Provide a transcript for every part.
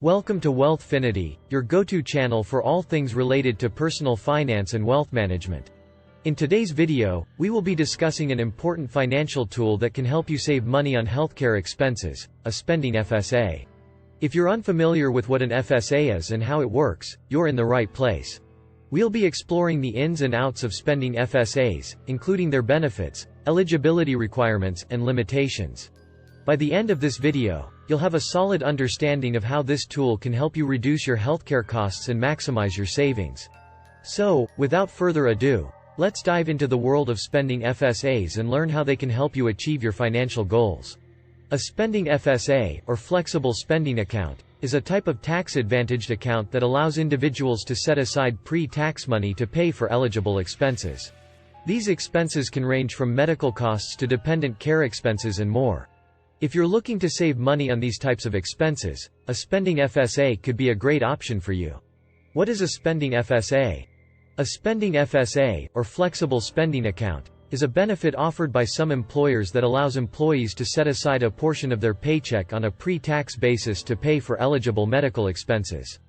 Welcome to Wealthfinity, your go-to channel for all things related to personal finance and wealth management. In today's video, we will be discussing an important financial tool that can help you save money on healthcare expenses, a spending FSA. If you're unfamiliar with what an FSA is and how it works, you're in the right place. We'll be exploring the ins and outs of spending FSAs, including their benefits, eligibility requirements, and limitations. By the end of this video, you'll have a solid understanding of how this tool can help you reduce your healthcare costs and maximize your savings. So, without further ado, let's dive into the world of spending FSAs and learn how they can help you achieve your financial goals. A spending FSA, or flexible spending account, is a type of tax-advantaged account that allows individuals to set aside pre-tax money to pay for eligible expenses. These expenses can range from medical costs to dependent care expenses and more. If you're looking to save money on these types of expenses, a spending FSA could be a great option for you. What is a spending FSA? A spending FSA, or flexible spending account, is a benefit offered by some employers that allows employees to set aside a portion of their paycheck on a pre-tax basis to pay for eligible medical expenses.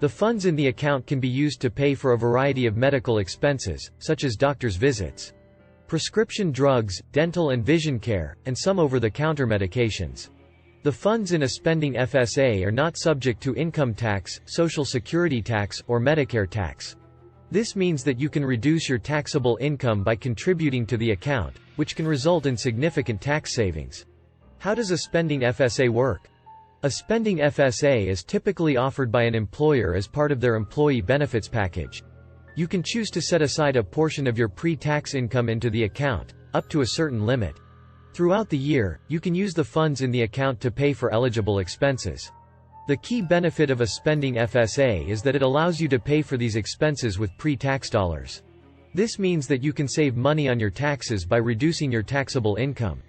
The funds in the account can be used to pay for a variety of medical expenses, such as doctor's visits, prescription drugs, dental and vision care, and some over-the-counter medications. The funds in a spending FSA are not subject to income tax, Social Security tax, or Medicare tax. This means that you can reduce your taxable income by contributing to the account, which can result in significant tax savings. How does a spending FSA work? A spending FSA is typically offered by an employer as part of their employee benefits package. You can choose to set aside a portion of your pre-tax income into the account, up to a certain limit. Throughout the year, you can use the funds in the account to pay for eligible expenses. The key benefit of a spending FSA is that it allows you to pay for these expenses with pre-tax dollars. This means that you can save money on your taxes by reducing your taxable income.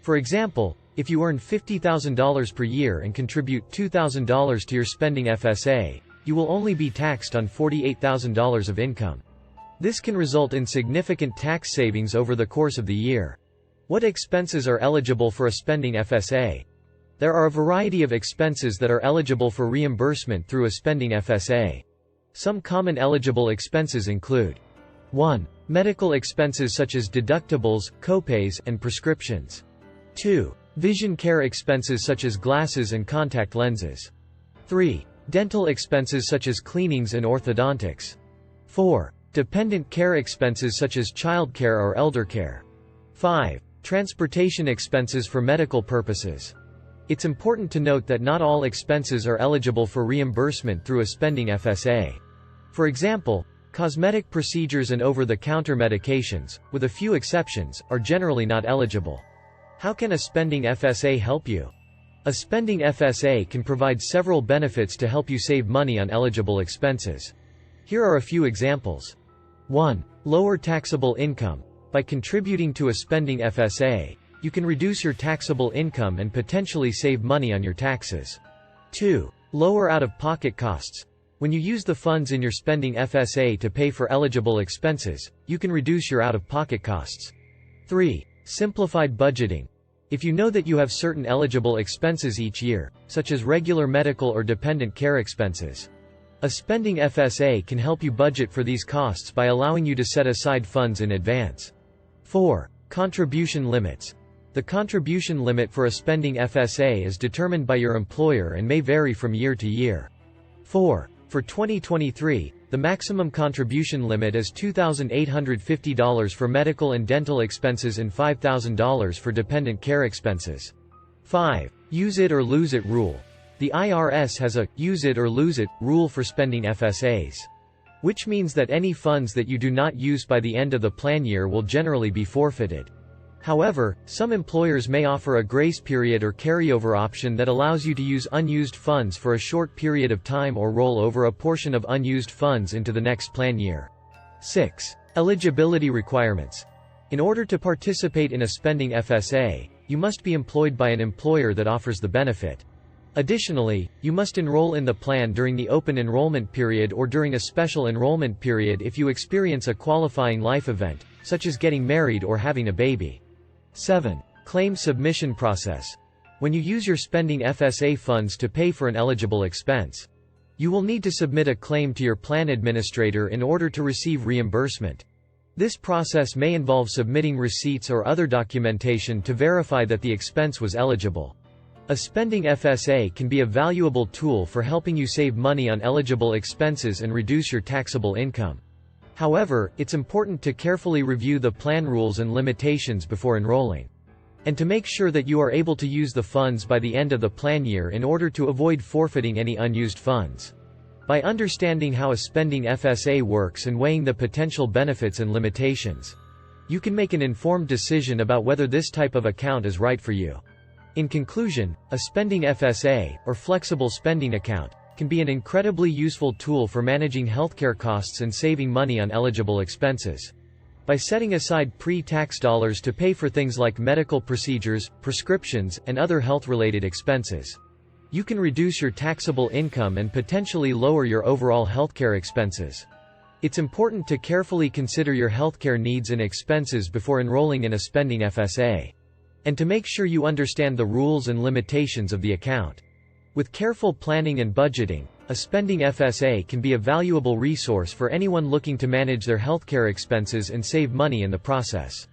For example, if you earn $50,000 per year and contribute $2,000 to your spending FSA, you will only be taxed on $48,000 of income. This can result in significant tax savings over the course of the year. What expenses are eligible for a spending FSA? There are a variety of expenses that are eligible for reimbursement through a spending FSA. Some common eligible expenses include 1. Medical expenses such as deductibles, copays, and prescriptions. 2. Vision care expenses such as glasses and contact lenses. 3. Dental expenses such as cleanings and orthodontics. 4. Dependent care expenses such as childcare or elder care. 5. Transportation expenses for medical purposes. It's important to note that not all expenses are eligible for reimbursement through a spending FSA. For example, cosmetic procedures and over-the-counter medications, with a few exceptions, are generally not eligible. How can a spending FSA help you? A spending FSA can provide several benefits to help you save money on eligible expenses. Here are a few examples. 1. Lower taxable income. By contributing to a spending FSA, you can reduce your taxable income and potentially save money on your taxes. 2. Lower out-of-pocket costs. When you use the funds in your spending FSA to pay for eligible expenses, you can reduce your out-of-pocket costs. 3. Simplified budgeting. If you know that you have certain eligible expenses each year, such as regular medical or dependent care expenses, a spending FSA can help you budget for these costs by allowing you to set aside funds in advance. 4. Contribution limits. The contribution limit for a spending FSA is determined by your employer and may vary from year to year. 4. For 2023, the maximum contribution limit is $2,850 for medical and dental expenses and $5,000 for dependent care expenses. 5. Use it or lose it rule. The IRS has a use it or lose it rule for spending FSAs, which means that any funds that you do not use by the end of the plan year will generally be forfeited. However, some employers may offer a grace period or carryover option that allows you to use unused funds for a short period of time or roll over a portion of unused funds into the next plan year. 6. Eligibility requirements. In order to participate in a spending FSA, you must be employed by an employer that offers the benefit. Additionally, you must enroll in the plan during the open enrollment period or during a special enrollment period if you experience a qualifying life event, such as getting married or having a baby. 7. Claim submission process. When you use your spending FSA funds to pay for an eligible expense, you will need to submit a claim to your plan administrator in order to receive reimbursement. This process may involve submitting receipts or other documentation to verify that the expense was eligible. A spending FSA can be a valuable tool for helping you save money on eligible expenses and reduce your taxable income. However, it's important to carefully review the plan rules and limitations before enrolling, and to make sure that you are able to use the funds by the end of the plan year in order to avoid forfeiting any unused funds. By understanding how a spending FSA works and weighing the potential benefits and limitations, you can make an informed decision about whether this type of account is right for you. In conclusion, a spending FSA, or flexible spending account, can be an incredibly useful tool for managing healthcare costs and saving money on eligible expenses. By setting aside pre-tax dollars to pay for things like medical procedures, prescriptions, and other health-related expenses, you can reduce your taxable income and potentially lower your overall healthcare expenses. It's important to carefully consider your healthcare needs and expenses before enrolling in a spending FSA, and to make sure you understand the rules and limitations of the account. With careful planning and budgeting, a spending FSA can be a valuable resource for anyone looking to manage their healthcare expenses and save money in the process.